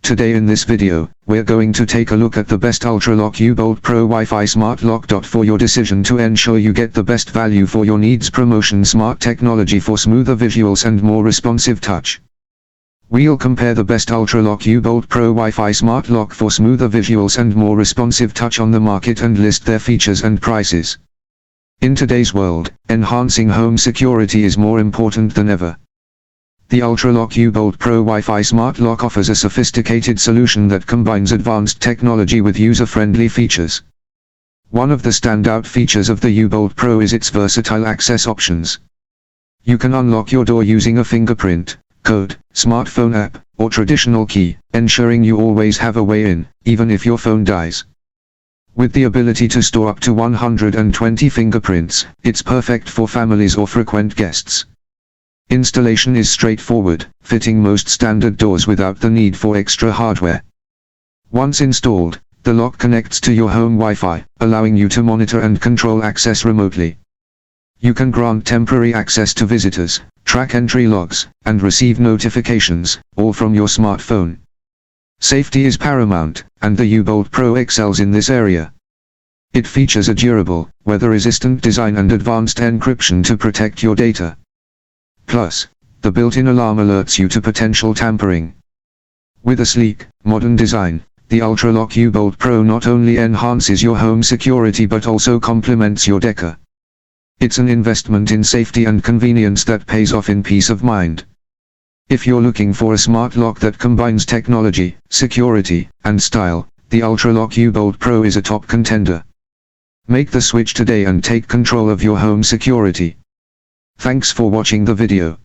Today in this video, we're going to take a look at the best Ultraloq U-Bolt Pro Wi-Fi smart lock. For your decision to ensure you get the best value for your needs. Promotion: smart technology for smoother visuals and more responsive touch. We'll compare the best Ultraloq U-Bolt Pro Wi-Fi smart lock for smoother visuals and more responsive touch on the market and list their features and prices. In today's world, enhancing home security is more important than ever. The Ultraloq U-Bolt Pro Wi-Fi Smart Lock offers a sophisticated solution that combines advanced technology with user-friendly features. One of the standout features of the U-Bolt Pro is its versatile access options. You can unlock your door using a fingerprint, code, smartphone app, or traditional key, ensuring you always have a way in, even if your phone dies. With the ability to store up to 120 fingerprints, it's perfect for families or frequent guests. Installation is straightforward, fitting most standard doors without the need for extra hardware. Once installed, the lock connects to your home Wi-Fi, allowing you to monitor and control access remotely. You can grant temporary access to visitors, track entry logs, and receive notifications, all from your smartphone. Safety is paramount, and the U-Bolt Pro excels in this area. It features a durable, weather-resistant design and advanced encryption to protect your data. Plus, the built-in alarm alerts you to potential tampering. With a sleek, modern design, the Ultraloq U-Bolt Pro not only enhances your home security but also complements your decor. It's an investment in safety and convenience that pays off in peace of mind. If you're looking for a smart lock that combines technology, security, and style, the Ultraloq U-Bolt Pro is a top contender. Make the switch today and take control of your home security. Thanks for watching the video.